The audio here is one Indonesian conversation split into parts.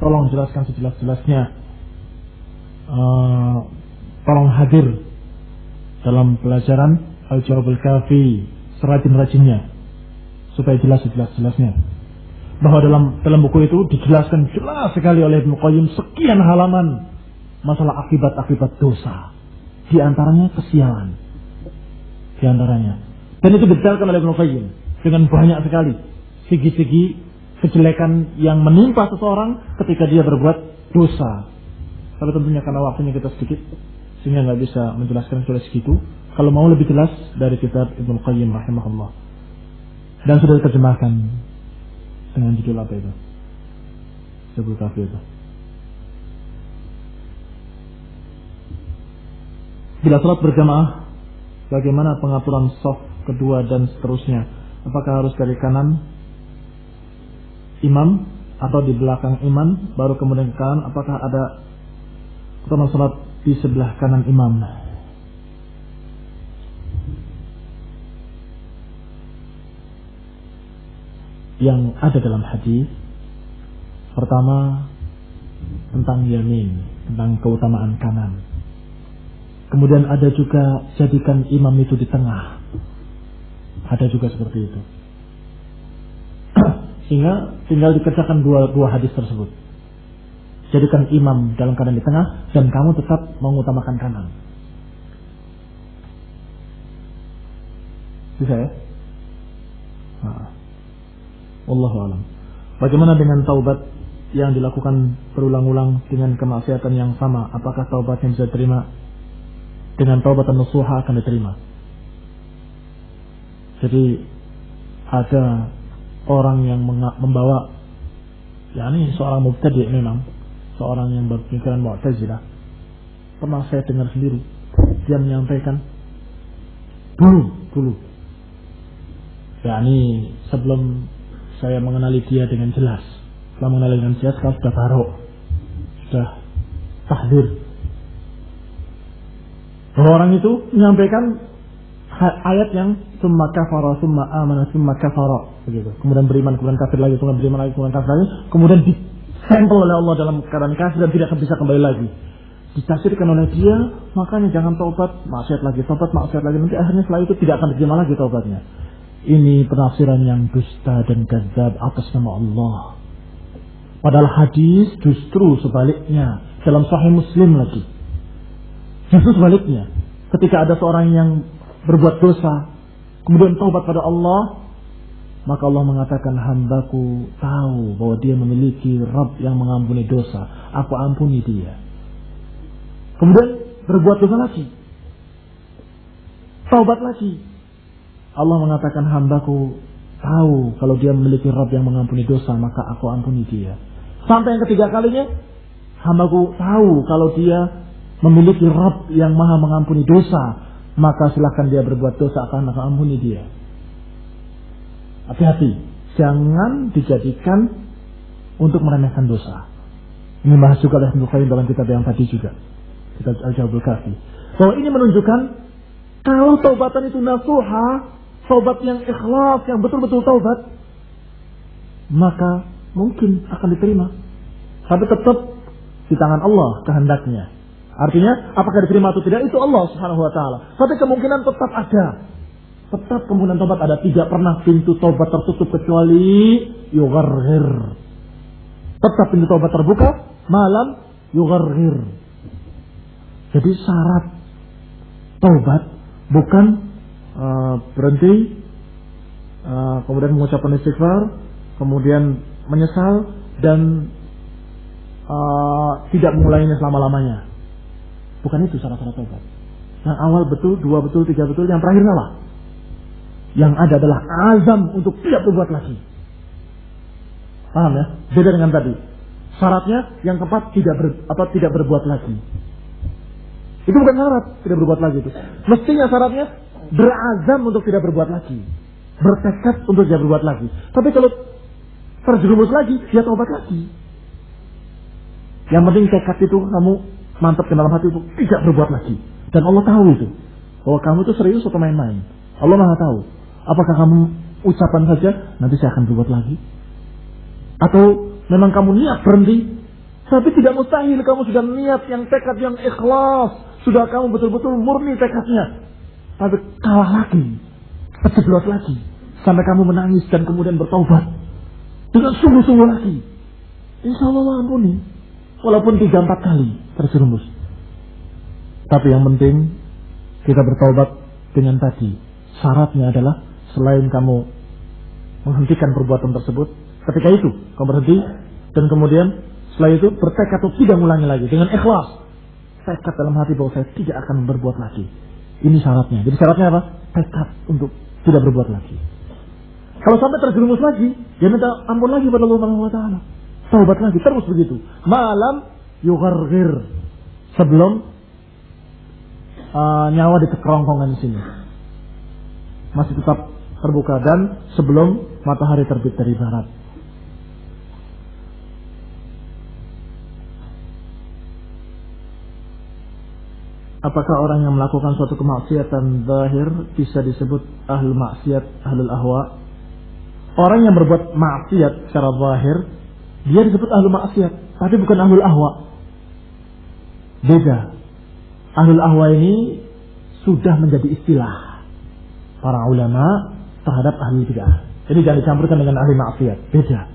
tolong jelaskan sejelas-jelasnya. Tolong hadir dalam pelajaran Al-Jawabul Kafi serajin-rajinnya supaya jelas sejelas-jelasnya. Bahwa dalam buku itu dijelaskan jelas sekali oleh Ibnu Qayyim sekian halaman masalah akibat-akibat dosa. Di antaranya kesialan. Di antaranya. Dan itu didetailkan oleh Ibnu Qayyim dengan banyak sekali segi-segi kejelekan yang menimpa seseorang ketika dia berbuat dosa. Tapi tentunya karena waktunya kita sedikit sehingga nggak bisa menjelaskan secara segitu. Kalau mau lebih jelas dari kitab Ibnu Qayyim rahimahullah. Dan sudah diterjemahkan dengan judul apa itu? Jawabul Kafi itu. Bila salat berjamaah, bagaimana pengaturan shaf kedua dan seterusnya? Apakah harus dari kanan imam atau di belakang imam baru kemudian ke kanan? Apakah ada pertama salat di sebelah kanan imam? Yang ada dalam hadis pertama tentang yamin, tentang keutamaan kanan. Kemudian ada juga jadikan imam itu di tengah. Ada juga seperti itu. Sehingga tinggal dikerjakan dua hadis tersebut. Jadikan imam dalam keadaan di tengah dan kamu tetap mengutamakan kanan. Bisa ya? Wallahu a'lam. Bagaimana dengan taubat yang dilakukan berulang-ulang dengan kemaksiatan yang sama? Apakah taubatnya bisa diterima? Dengan taubatan nasuha akan diterima. Jadi ada orang yang membawa, yakni seorang mubtadi' memang, seorang yang berpikiran Mu'tazilah. Pernah saya dengar sendiri, dia menyampaikan dulu, yakni sebelum saya mengenali dia dengan jelas. Setelah mengenali dengan jelas, sekarang sudah barok, sudah tahdzir. Bahwa orang itu menyampaikan ayat yang summa kafara, summa amana, summa kafara, begitu. Kemudian beriman, kemudian kafir lagi, kemudian beriman lagi, kemudian kafir lagi, kemudian disempel oleh Allah dalam keadaan kafir dan tidak akan bisa kembali lagi. Ditafsirkan oleh dia, makanya jangan taubat, maksiat lagi, taubat, maksiat lagi. Nanti akhirnya setelah itu tidak akan diterima lagi taubatnya. Ini penafsiran yang dusta dan kadzab atas nama Allah. Padahal hadis justru sebaliknya. Dalam Sahih Muslim lagi. Justru sebaliknya. Ketika ada seorang yang berbuat dosa, kemudian taubat pada Allah, maka Allah mengatakan, hambaku tahu bahwa dia memiliki Rabb yang mengampuni dosa. Aku ampuni dia. Kemudian berbuat dosa lagi. Taubat lagi. Allah mengatakan, hambaku tahu kalau dia memiliki Rabb yang mengampuni dosa, maka aku ampuni dia. Sampai yang ketiga kalinya, hambaku tahu kalau dia memiliki Rabb yang maha mengampuni dosa, maka silahkan dia berbuat dosa, akan aku ampuni dia. Hati-hati, jangan dijadikan untuk meremehkan dosa. Ini bahas juga oleh Ibnu Qayyim dalam kitab yang tadi juga, kitab Al-Jawabul Kafi. Bahwa ini menunjukkan kalau taubatan itu nasuha, taubat yang ikhlas, yang betul-betul taubat, maka mungkin akan diterima. Tapi tetap di tangan Allah kehendaknya. Artinya, apakah diterima atau tidak, itu Allah Subhanahu wa ta'ala. Tapi kemungkinan tetap ada. Tetap kemungkinan taubat ada. Tidak pernah pintu taubat tertutup kecuali yugharghir. Tetap pintu taubat terbuka, malam yugharghir. Jadi syarat taubat bukan berhenti, kemudian mengucapkan istighfar, kemudian menyesal dan tidak mengulainya selama-lamanya. Bukan itu syarat-syarat taubat. Yang awal betul, dua betul, tiga betul, yang terakhir salah. Yang ada adalah azam untuk tidak berbuat lagi. Paham ya? Beda dengan tadi. Syaratnya yang keempat tidak berbuat lagi. Itu bukan syarat tidak berbuat lagi itu. Mestinya syaratnya berazam untuk tidak berbuat lagi, bertekad untuk tidak berbuat lagi. Tapi kalau terjerumus lagi, dia taubat lagi. Yang penting tekad itu kamu mantap ke dalam hati itu tidak berbuat lagi. Dan Allah tahu itu, bahwa kamu itu serius atau main-main. Allah Maha tahu. Apakah kamu ucapan saja, nanti saya akan berbuat lagi, atau memang kamu niat berhenti, Tapi tidak mustahil kamu sudah niat yang tekad yang ikhlas. Sudah kamu betul-betul murni tekadnya. Tapi kalah lagi. Terjeblot lagi. Sampai kamu menangis dan kemudian bertaubat. Dengan sungguh-sungguh lagi. Insya Allah ampuni. Walaupun 3-4 kali terjerumus. Tapi yang penting kita bertaubat dengan tadi. Syaratnya adalah selain kamu menghentikan perbuatan tersebut. Ketika itu kamu berhenti. Dan kemudian setelah itu bertekad untuk tidak mengulangi lagi. Dengan ikhlas. Tekad dalam hati bahwa saya tidak akan berbuat lagi. Ini syaratnya. Jadi syaratnya apa? Tekad untuk tidak berbuat lagi. Kalau sampai terjerumus lagi, dia minta ampun lagi pada Allah Subhanahu wa taala. Taubat lagi, terus begitu. Malam yugharghir. Sebelum nyawa di kerongkongan sini. Masih tetap terbuka dan sebelum matahari terbit dari barat. Apakah orang yang melakukan suatu kemaksiatan zahir bisa disebut ahlul maksiat, ahlul ahwa? Orang yang berbuat maksiat secara zahir, dia disebut ahlul maksiat, tapi bukan ahlul ahwa. Beda. Ahlul ahwa ini sudah menjadi istilah para ulama terhadap ahli bid'ah. Jadi jangan dicampurkan dengan ahli maksiat. Beda.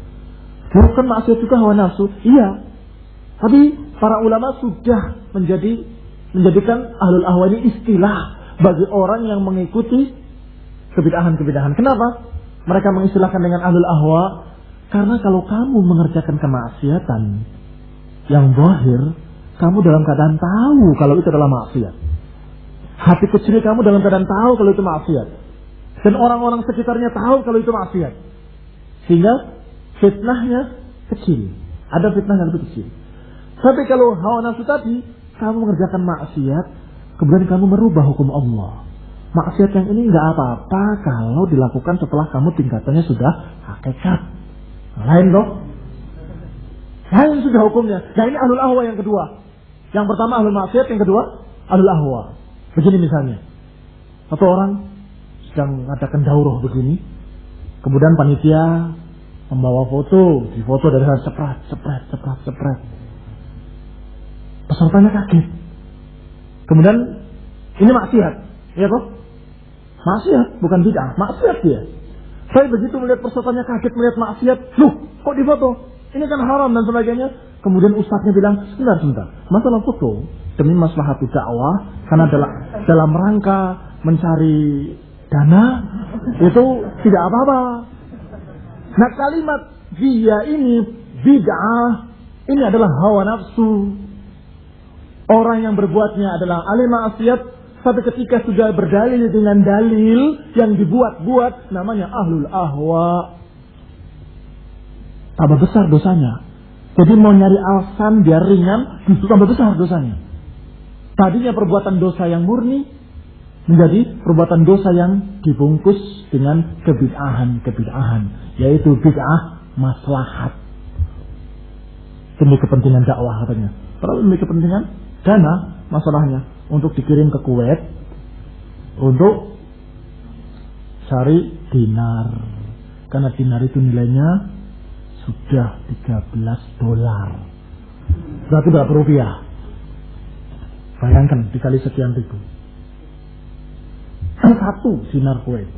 Bukan maksiat juga hawa nafsu. Iya. Tapi para ulama sudah menjadikan ahlul ahwa ini istilah bagi orang yang mengikuti kebid'ahan-kebid'ahan. Kenapa? Mereka mengistilahkan dengan ahlul ahwa karena kalau kamu mengerjakan kemaksiatan yang zahir, kamu dalam keadaan tahu kalau itu adalah maksiat. Hati kecil kamu dalam keadaan tahu kalau itu maksiat. Dan orang-orang sekitarnya tahu kalau itu maksiat. Sehingga fitnahnya kecil. Ada fitnah yang lebih kecil. Tapi kalau hawa nafsu tadi, kamu mengerjakan maksiat, kemudian kamu merubah hukum Allah. Maksiat yang ini nggak apa-apa kalau dilakukan setelah kamu tingkatannya sudah hakikat. Lain dong. Lain sudah hukumnya. Nah ini ahlul ahwa yang kedua. Yang pertama ahlul maksiat, yang kedua ahlul ahwa. Begini misalnya. Satu orang sedang mengadakan daurah begini. Kemudian panitia membawa foto. Difoto dari sana cepret. Pesertanya kaget. Kemudian ini maksiat, ya kok? Maksiat, bukan bid'ah, maksiat dia. Saya begitu melihat pesertanya kaget melihat maksiat, loh, kok difoto? Ini kan haram dan sebagainya. Kemudian ustadznya bilang, sebentar, masalah foto demi maslahat dakwah, karena dalam rangka mencari dana itu tidak apa-apa. Nah kalimat dia ini bid'ah, ini adalah hawa nafsu. Orang yang berbuatnya adalah ahli maksiat, tapi ketika sudah berdalil dengan dalil yang dibuat-buat, namanya ahlul ahwa. Tambah besar dosanya. Jadi mau nyari alasan biar ringan, justru tambah besar dosanya. Tadinya perbuatan dosa yang murni menjadi perbuatan dosa yang dibungkus dengan kebid'ahan, yaitu bid'ah maslahat. Demi kepentingan dakwah katanya. Kalau demi kepentingan dana masalahnya untuk dikirim ke Kuwait untuk cari dinar, karena dinar itu nilainya sudah $13, berarti berapa rupiah? Bayangkan dikali sekian ribu, satu dinar Kuwait.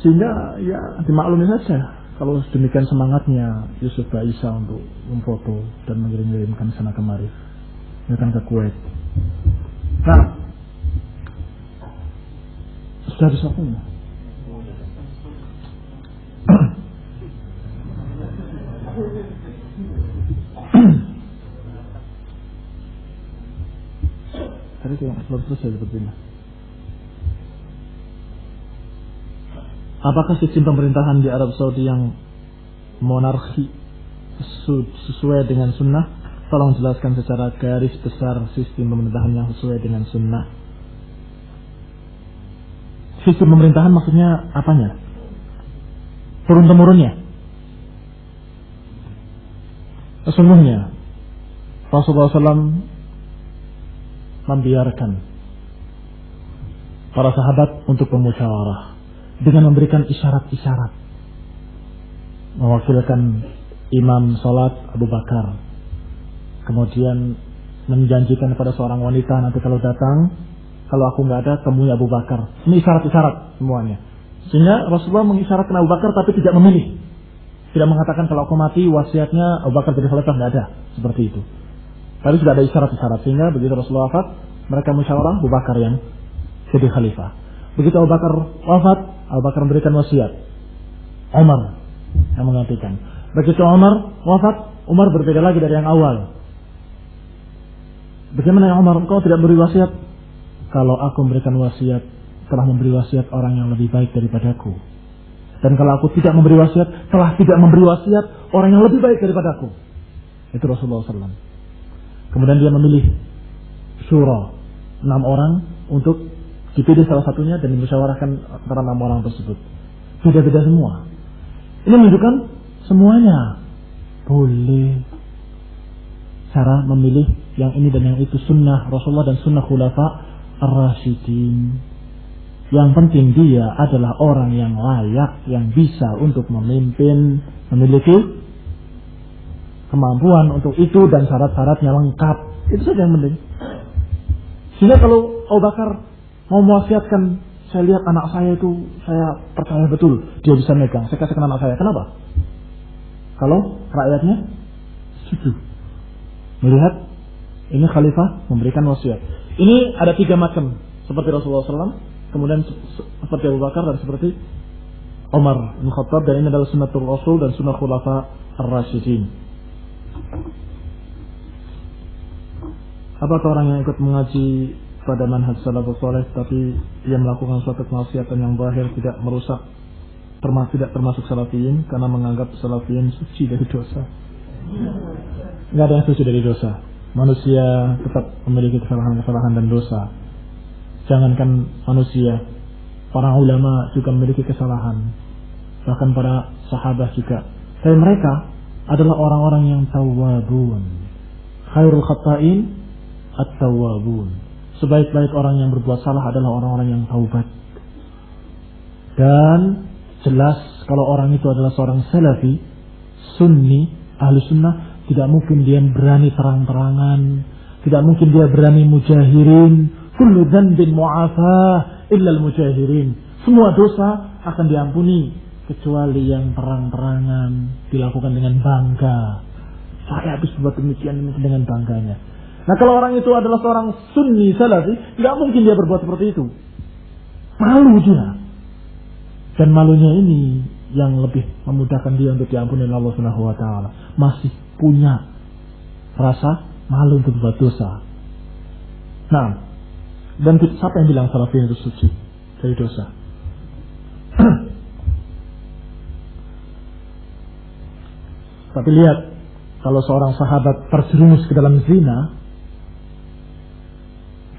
Sehingga ya dimaklumi saja kalau demikian semangatnya Yusuf Baisa untuk memfoto dan mengirim-kirimkan sana kemari, datang ke Kuwait. Nah, sudah disokongnya. Tadi belum selesai sepertinya. Apakah sistem pemerintahan di Arab Saudi yang monarki sesuai dengan sunnah? Tolong jelaskan secara garis besar sistem pemerintahan yang sesuai dengan sunnah. Sistem pemerintahan maksudnya apanya? Turun-temurunnya? Sesungguhnya Rasulullah SAW membiarkan para sahabat untuk bermusyawarah dengan memberikan isyarat-isyarat, mewakilkan imam salat Abu Bakar, Kemudian menjanjikan kepada seorang wanita nanti kalau datang, kalau aku nggak ada, temui Abu Bakar. Ini isyarat-isyarat semuanya. Sehingga Rasulullah mengisyaratkan Abu Bakar tapi tidak memilih. Tidak mengatakan kalau aku mati wasiatnya Abu Bakar jadi khalifah, nggak ada seperti itu. Tapi sudah ada isyarat-isyarat sehingga begitu Rasulullah wafat, mereka musyawarah Abu Bakar yang jadi khalifah. Begitu Abu Bakar wafat, Abu Bakar memberikan wasiat, Umar yang menggantikan. Begitu Umar wafat, Umar berbeda lagi dari yang awal. Bagaimana yang Umar, engkau tidak beri wasiat? Kalau aku memberikan wasiat, telah memberi wasiat orang yang lebih baik daripadaku. Dan kalau aku tidak memberi wasiat, telah tidak memberi wasiat orang yang lebih baik daripadaku. Itu Rasulullah SAW. Kemudian dia memilih syura 6 orang untuk dipilih salah satunya dan dimusyawarahkan antara 6 orang tersebut. Beda-beda semua. Ini menunjukkan semuanya boleh cara memilih yang ini dan yang itu, sunnah Rasulullah dan sunnah khulafa ar-rasyidin. Yang penting dia adalah orang yang layak, yang bisa untuk memimpin, memiliki kemampuan untuk itu dan syarat-syaratnya lengkap. Itu saja yang penting. Sehingga kalau Abu Bakar mau mewasiatkan, saya lihat anak saya itu, saya percaya betul dia bisa megang, saya kasihkan anak saya. Kenapa? Kalau rakyatnya setuju, melihat ini khalifah memberikan wasiat. Ini ada 3 macam, seperti Rasulullah SAW, kemudian seperti Abu Bakar dan seperti Umar bin Khattab, dan ini adalah sunnatul Rasul dan sunnah khulafa ar-rasyidin. Apakah orang yang ikut mengaji pada manhaj salafus saleh tapi ia melakukan suatu kemaksiatan yang zahir tidak merusak, tidak termasuk salafiyin karena menganggap salafiyin suci dari dosa? Enggak ada yang suci dari dosa. Manusia tetap memiliki kesalahan-kesalahan dan dosa. Jangankan manusia, para ulama juga memiliki kesalahan. Bahkan para sahabat juga. Tapi mereka adalah orang-orang yang tawwabun. Khairul khata'in at-tawwabun. Sebaik-baik orang yang berbuat salah adalah orang-orang yang taubat. Dan jelas kalau orang itu adalah seorang salafi, sunni, ahli sunnah, tidak mungkin dia berani terang-terangan, tidak mungkin dia berani mujahirin. Kullu dzanbin mu'afah illa al-mujahirin. Semua dosa akan diampuni kecuali yang terang-terangan, dilakukan dengan bangga. Saya habis buat demikian dengan bangganya. Nah, kalau orang itu adalah seorang sunni salafi, tidak mungkin dia berbuat seperti itu. Malu dia. Dan malunya ini yang lebih memudahkan dia untuk diampuni oleh Allah Subhanahu wa taala. Masih punya rasa malu untuk berbuat dosa. Nah, dan siapa yang bilang salafi itu suci dari dosa? Tapi lihat, kalau seorang sahabat terjerumus ke dalam zina,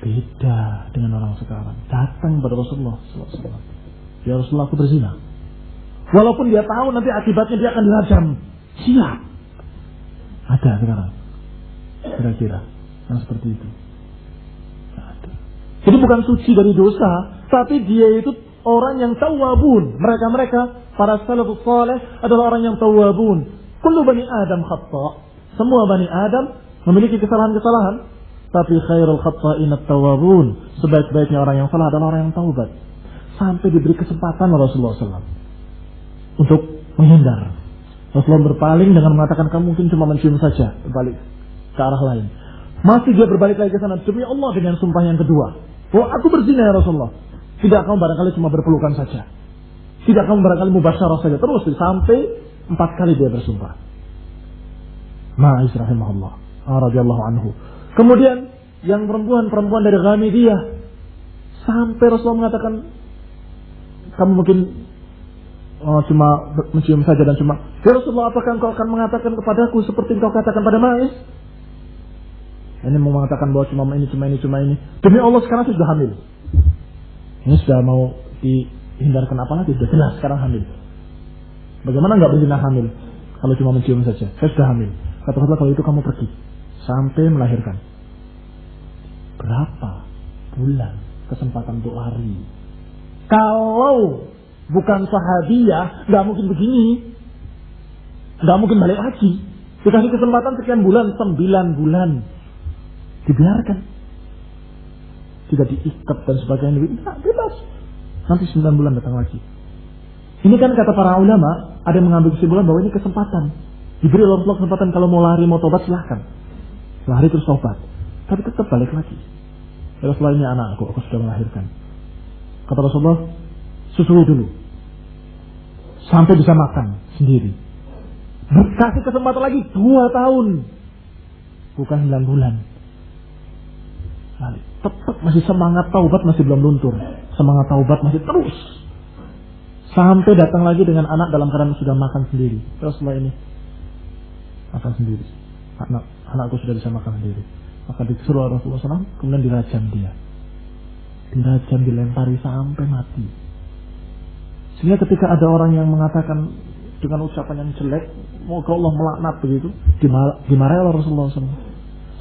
beda dengan orang sekarang. Datang kepada Rasulullah SAW. Ya Rasulullah, aku berzina. Walaupun dia tahu nanti akibatnya dia akan dirajam. Siap. Ada sekarang. Kira-kira yang seperti itu. Ada. Jadi bukan suci dari dosa, tapi dia itu orang yang tawwabun. Mereka para salafus saleh adalah orang yang tawwabun. Kullu bani Adam khata'. Semua bani Adam memiliki kesalahan-kesalahan, tapi khairul khata'in at-tawwabun. Sebaik-baiknya orang yang salah adalah orang yang taubat. Sampai diberi kesempatan oleh Rasulullah SAW untuk menghindar. Rasulullah berpaling dengan mengatakan, kamu mungkin cuma mencium saja, berbalik ke arah lain. Masih dia berbalik lagi ke sana, demi Allah, dengan sumpah yang kedua. Oh, aku berzina ya Rasulullah. Tidak, kamu barangkali cuma berpelukan saja. Tidak, kamu barangkali mubasyarah saja. Terus sampai 4 kali dia bersumpah. Ma'is rahimahullah radhiyallahu anhu. Kemudian yang perempuan dari Ghamidiyah, sampai Rasulullah mengatakan, kamu mungkin cuma mencium saja dan cuma, ya Rasulullah, apakah engkau akan mengatakan kepadaku seperti engkau katakan pada Ma'is? Ini mau mengatakan bahwa cuma ini. Demi Allah, sekarang sudah hamil. Ini sudah mau dihindarkan apa lagi? Sudah jelas sekarang hamil. Bagaimana enggak berzina hamil? Kalau cuma mencium saja. Saya sudah hamil. Kata Rasulullah, kalau itu kamu pergi sampai melahirkan. Berapa bulan kesempatan untuk lari? Kalau bukan sahabiah, nggak mungkin begini, nggak mungkin balik lagi. Dikasih kesempatan sekian bulan, 9 bulan. Dibiarkan. Tidak diikat dan sebagainya. Tidak, bebas. Nanti 9 bulan datang lagi. Ini kan kata para ulama, ada yang mengambil kesimpulan bahwa ini kesempatan. Diberi oleh Allah kesempatan, kalau mau lari, mau tobat, silahkan. Lari terus tobat. Tapi tetap balik lagi. Ya Rasulullah, ini anakku, aku sudah melahirkan. Kata Rasulullah, susui dulu. Sampai bisa makan sendiri. Kasih kesempatan lagi 2 tahun. Bukan 9 bulan. Tetap masih semangat taubat, masih belum luntur. Semangat taubat masih terus. Sampai datang lagi dengan anak dalam keadaan sudah makan sendiri. Rasulullah ini makan sendiri. Anakku sudah bisa makan sendiri. Maka disuruh Rasulullah SAW, kemudian dirajam dia. Dirajam, dilempari sampai mati. Sehingga ketika ada orang yang mengatakan dengan ucapan yang jelek, moga Allah melaknat begitu, dimarahi oleh Rasulullah SAW.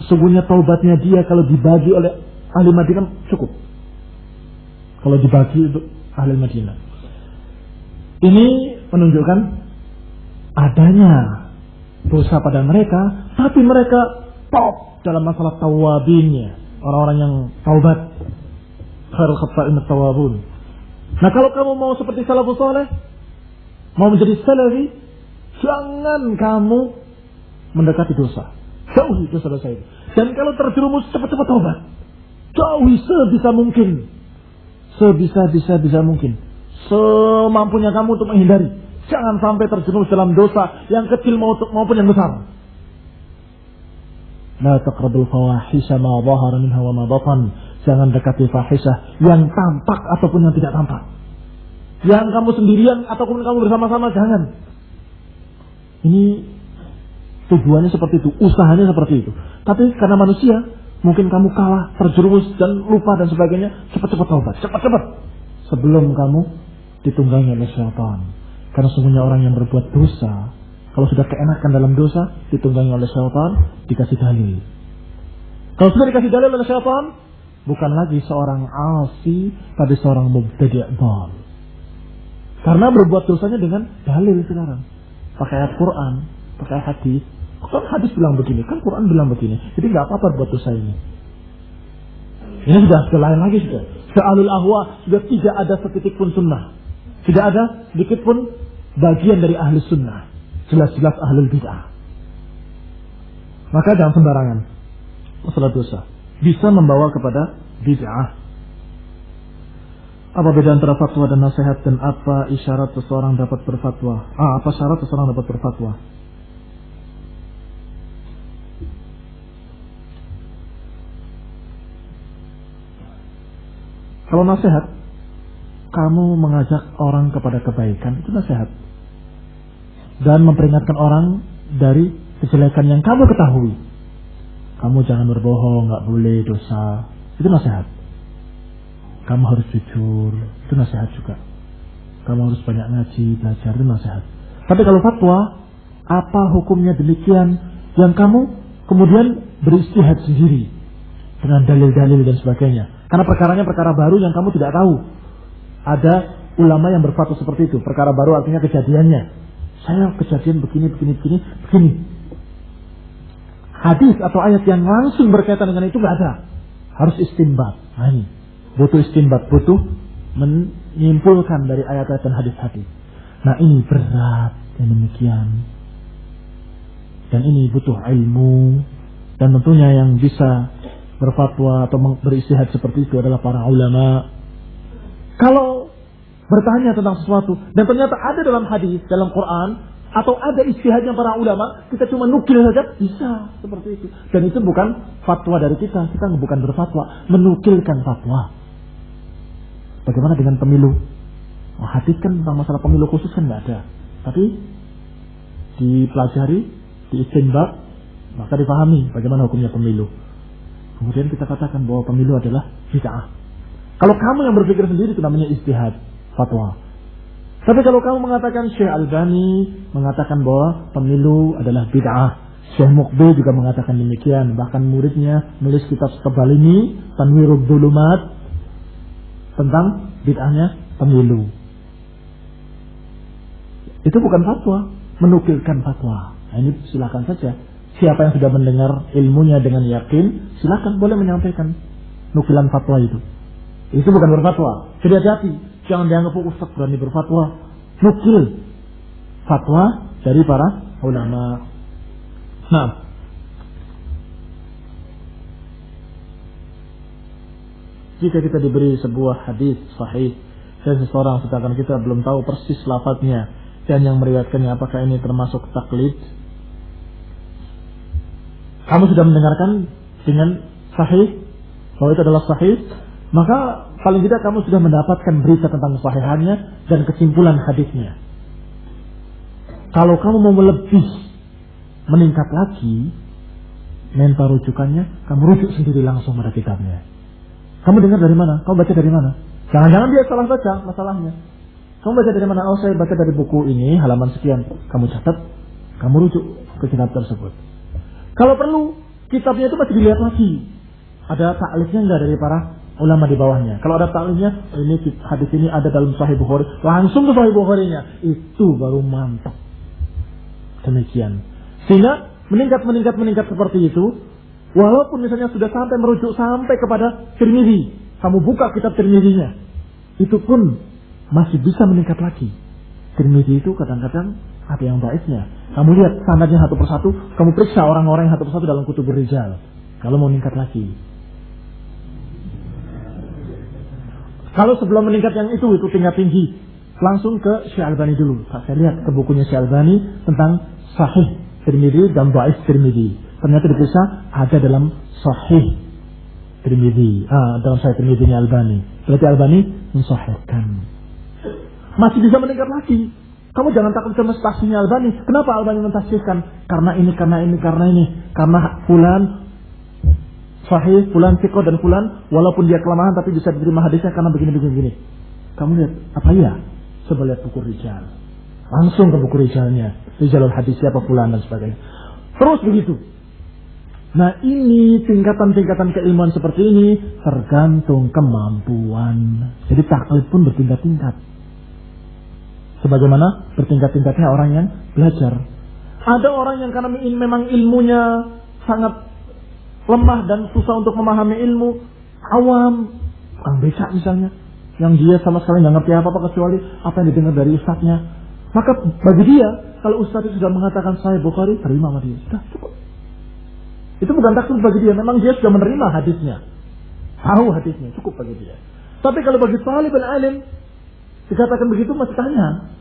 Sesungguhnya taubatnya dia kalau dibagi oleh ahli Madinah cukup. Kalau dibagi untuk ahli Madinah. Ini menunjukkan adanya dosa pada mereka, tapi mereka top dalam masalah tawabinnya. Orang-orang yang taubat. Khairul khata'in at-tawabun. Nah, kalau kamu mau seperti salafus saleh, mau menjadi salafi, jangan kamu mendekati dosa. Jauhi dosa-dosa itu. Dan kalau terjerumus, cepat-cepat taubat. Jauhi sebisa mungkin. Sebisa mungkin. Semampunya kamu untuk menghindari. Jangan sampai terjerumus dalam dosa yang kecil maupun yang besar. La taqrabul fawahisha ma dhahara minha wa ma batan. Jangan dekati fahisah yang tampak ataupun yang tidak tampak. Yang kamu sendirian ataupun kamu bersama-sama, jangan. Ini tujuannya seperti itu, usahanya seperti itu. Tapi karena manusia, mungkin kamu kalah, terjerumus dan lupa dan sebagainya. Cepat-cepat taubat, cepat-cepat. Sebelum kamu ditunggangi oleh syaitan. Karena sesungguhnya orang yang berbuat dosa, kalau sudah keenakan dalam dosa, ditunggangi oleh syaitan, dikasih dalil. Kalau sudah dikasih dalil oleh syaitan, bukan lagi seorang asi, tapi seorang mubtadi' dhal. Karena berbuat dosanya dengan dalil sekarang. Pakai ayat Quran, pakai hadis. Kan hadis bilang begini, kan Quran bilang begini. Jadi nggak apa-apa buat dosa ini. Ini sudah lain lagi sudah. Se'alul ahwa sudah tidak ada setitik pun sunnah. Tidak ada sedikit pun bagian dari ahli sunnah. Jelas-jelas ahlul bid'ah. Maka jangan sembarangan masalah dosa. Bisa membawa kepada bid'ah. Apa beda antara fatwa dan nasihat, dan apa isyarat seseorang dapat berfatwa? Apa syarat seseorang dapat berfatwa? Kalau nasihat, kamu mengajak orang kepada kebaikan, itu nasihat. Dan memperingatkan orang dari kejelekan yang kamu ketahui. Kamu jangan berbohong, nggak boleh, dosa. Itu nasihat. Kamu harus jujur, itu nasihat juga. Kamu harus banyak ngaji, belajar, itu nasihat. Tapi kalau fatwa, apa hukumnya demikian, yang kamu kemudian beristihad sendiri dengan dalil-dalil dan sebagainya. Karena perkaranya perkara baru yang kamu tidak tahu. Ada ulama yang berfatwa seperti itu. Perkara baru artinya kejadiannya. Saya kejadian begini. Hadis atau ayat yang langsung berkaitan dengan itu nggak ada. Harus istinbat. Nah ini butuh istinbat, butuh menyimpulkan dari ayat-ayat dan hadis-hadis. Nah ini berat dan demikian. Dan ini butuh ilmu. Dan tentunya yang bisa berfatwa atau beristihad seperti itu adalah para ulama. Kalau bertanya tentang sesuatu dan ternyata ada dalam hadis, dalam Quran, atau ada istihadnya para ulama, kita cuma nukil saja, bisa seperti itu. Dan itu bukan fatwa dari kita bukan berfatwa, menukilkan fatwa. Bagaimana dengan pemilu? Hadis kan tentang masalah pemilu khusus kan nggak ada, tapi dipelajari, diistinbat, maka dipahami bagaimana hukumnya pemilu. Kemudian kita katakan bahwa pemilu adalah bid'ah. Kalau kamu yang berpikir sendiri itu namanya ijtihad, fatwa. Tapi kalau kamu mengatakan, Syekh Albani mengatakan bahwa pemilu adalah bid'ah, Syekh Muqbil juga mengatakan demikian, bahkan muridnya nulis kitab setebal ini, Tanwirud Dhulumat, tentang bid'ahnya pemilu. Itu bukan fatwa, menukilkan fatwa. Nah, ini silakan saja. Siapa yang sudah mendengar ilmunya dengan yakin, silakan boleh menyampaikan nukilan fatwa itu. Itu bukan berfatwa. Jadi hati-hati. Jangan dianggap ustaz berani berfatwa. Nukil fatwa dari para ulama. Nah, jika kita diberi sebuah hadis sahih dan seseorang sedangkan kita belum tahu persis lafadznya dan yang meriwayatkannya, apakah ini termasuk taklid? Kamu sudah mendengarkan dengan sahih bahwa itu adalah sahih, maka paling tidak kamu sudah mendapatkan berita tentang kesahihannya dan kesimpulan hadisnya. Kalau kamu mau lebih meningkat lagi minta rujukannya, kamu rujuk sendiri langsung pada kitabnya. Kamu dengar dari mana? Kamu baca dari mana? Jangan-jangan dia salah baca masalahnya. Kamu baca dari mana? Oh, saya baca dari buku ini halaman sekian. Kamu catat, kamu rujuk ke kitab tersebut. Kalau perlu, kitabnya itu masih dilihat lagi. Ada taklifnya enggak dari para ulama di bawahnya? Kalau ada taklifnya, ini hadis ini ada dalam Sahih Bukhari, langsung ke Sahih Bukhari-nya. Itu baru mantap. Demikian. Sehingga meningkat seperti itu. Walaupun misalnya sudah sampai merujuk sampai kepada Tirmidzi, kamu buka kitab Tirmidzi-nya, itu pun masih bisa meningkat lagi. Tirmidzi itu kadang-kadang ada yang baiknya. Kamu lihat sanadnya satu persatu, kamu periksa orang-orang yang satu persatu dalam kutubur rijal. Kalau mau meningkat lagi. Kalau sebelum meningkat yang itu tingkat tinggi, langsung ke Syekh Albani dulu. Saya lihat ke bukunya Syekh Albani tentang Sahih Tirmidzi dan Dhaif Tirmidzi. Ternyata diperiksa ada dalam Sahih Tirmidzi, dalam Sahih Tirmidzi Albani. Berarti Albani mensahihkan. Masih bisa meningkat lagi. Kamu jangan takut sama tasihnya Albani. Kenapa Albani mentasihkan? Karena ini. Karena fulan sahih, fulan thiqah dan fulan walaupun dia kelemahan tapi bisa diterima hadisnya karena begini. Kamu lihat, apa ya? Coba lihat buku rijal. Langsung ke buku rijalnya. Rijalul hadis siapa fulan dan sebagainya. Terus begitu. Nah, ini tingkatan-tingkatan keilmuan seperti ini tergantung kemampuan. Jadi taklid pun bertingkat-tingkat. Sebagaimana bertingkat-tingkatnya orang yang belajar. Ada orang yang karena memang ilmunya sangat lemah dan susah untuk memahami ilmu, awam, tukang becak misalnya, yang dia sama sekali nggak ngerti apa-apa kecuali apa yang didengar dari ustadznya. Maka bagi dia, kalau ustadz itu sudah mengatakan Sahih Bukhari, terima sama dia. Sudah cukup. Itu bukan taklid bagi dia, memang dia sudah menerima hadisnya, tahu hadisnya, cukup bagi dia. Tapi kalau bagi talibul alim dikatakan begitu, masih tanya,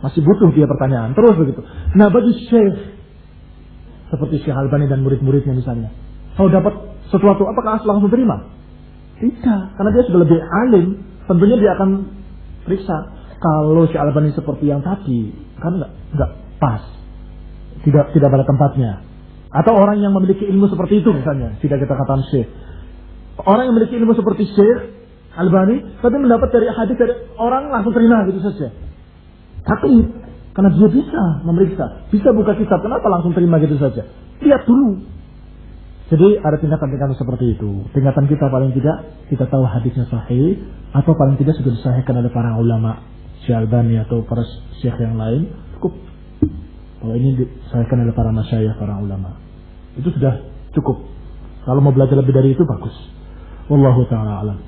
masih butuh dia pertanyaan, terus begitu. Nah, bagi syekh seperti Syekh Albani dan murid-muridnya misalnya, kalau dapat sesuatu, apakah langsung terima? Tidak, karena dia sudah lebih alim, tentunya dia akan periksa. Kalau Syekh Albani seperti yang tadi, kan nggak pas, tidak pada tempatnya. Atau orang yang memiliki ilmu seperti itu misalnya, tidak kita katakan syekh. Orang yang memiliki ilmu seperti Syekh Albani, tapi mendapat dari hadis dari orang langsung terima gitu saja. Tapi karena dia bisa memeriksa, bisa buka kitab, kenapa langsung terima gitu saja? Lihat dulu. Jadi ada tingkatan-tingkatan seperti itu. Tingkatan kita paling tidak kita tahu hadisnya sahih, atau paling tidak sudah disahihkan oleh para ulama, Syekh Albani atau para syekh yang lain, cukup. Kalau ini disahihkan oleh para masyayikh, para ulama, itu sudah cukup. Kalau mau belajar lebih dari itu bagus. Wallahu ta'ala alam.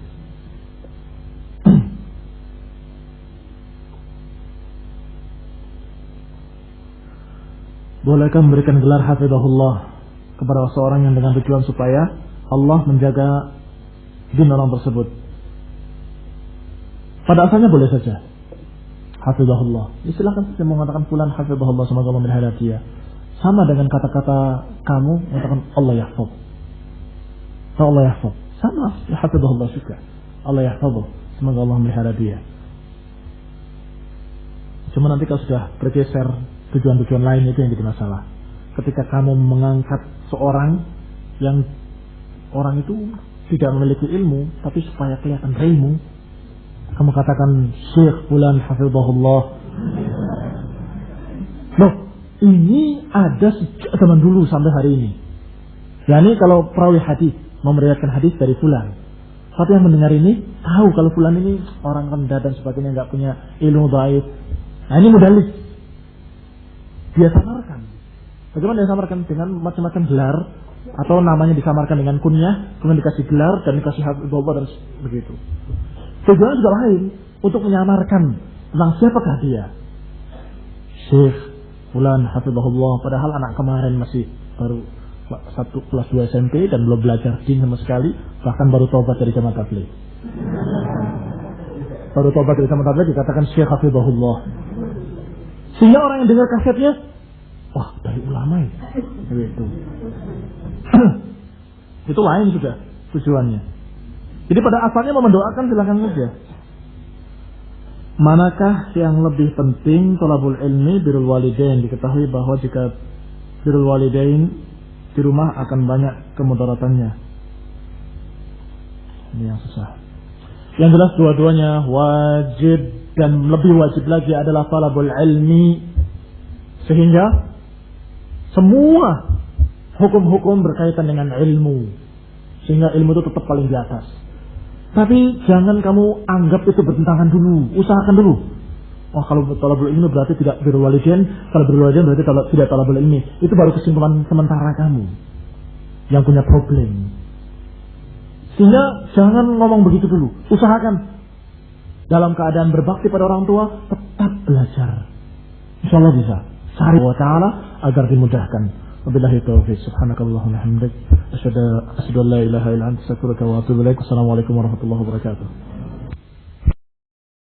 Bolehkah memberikan gelar hafizahullah kepada seorang yang dengan tujuan supaya Allah menjaga din orang tersebut? Pada asalnya boleh saja. Hafizahullah. Ya, silakan saja mengatakan fulan hafizahullah, semoga Allah melihara dia. Sama dengan kata-kata kamu mengatakan Allah yahfaz. Allah yahfaz. Sama, ya hafizahullah juga. Allah yahfaz. Semoga Allah melihara dia. Cuma nanti kalau sudah bergeser tujuan-tujuan lain itu yang jadi masalah. Ketika kamu mengangkat seorang yang orang itu tidak memiliki ilmu, tapi supaya kelihatan ilmu, kamu katakan Syekh fulan hafizahullah. Loh, ini ada sejak zaman dulu sampai hari ini. Yani kalau perawi hadis mau meriwayatkan hadis dari fulan, tapi yang mendengar ini tahu kalau fulan ini orang rendah dan sebagainya, nggak punya ilmu dhaif. Nah, ini mudallis. Dia samarkan. Bagaimana disamarkan? Dengan macam-macam gelar, atau namanya disamarkan dengan kunyah, kemudian dikasih gelar dan dikasih hafizullah dan begitu. Tujuannya juga lain, untuk menyamarkan tentang siapakah dia. Syekh Fulan hafizahullah, padahal anak kemarin masih baru kelas 2 SMP dan belum belajar din sama sekali, bahkan baru tobat dari jamaah tabligh. Baru tobat dari jamaah tabligh dikatakan Syekh hafizahullah. Sehingga orang yang dengar kasetnya, wah dari ulama ya. Itu. Itu lain sudah tujuannya. Jadi pada asalnya mau mendoakan silakan saja. Manakah yang lebih penting, thalabul ilmi, birrul walidain? Diketahui bahwa jika birrul walidain di rumah akan banyak kemudaratannya. Ini yang susah. Yang jelas dua-duanya wajib, dan lebih wajib lagi adalah thalabul ilmi, sehingga semua hukum-hukum berkaitan dengan ilmu, sehingga ilmu itu tetap paling di atas. Tapi jangan kamu anggap itu bertentangan dulu, usahakan dulu. Oh, kalau thalabul ilmi berarti tidak birrul walidain, kalau birrul walidain berarti tidak thalabul ilmi. Itu baru kesimpulan sementara kamu yang punya problem. Sehingga jangan ngomong begitu dulu. Usahakan dalam keadaan berbakti pada orang tua tetap belajar. Insyaallah bisa. Cari wa ta'ala agar dimudahkan. Wabillahi taufiq. Subhanakallahumma hamdik. Asyhadu an la ilaha illa anta astaghfiruka wa atubu ilaik. Wassalamualaikum warahmatullahi wabarakatuh.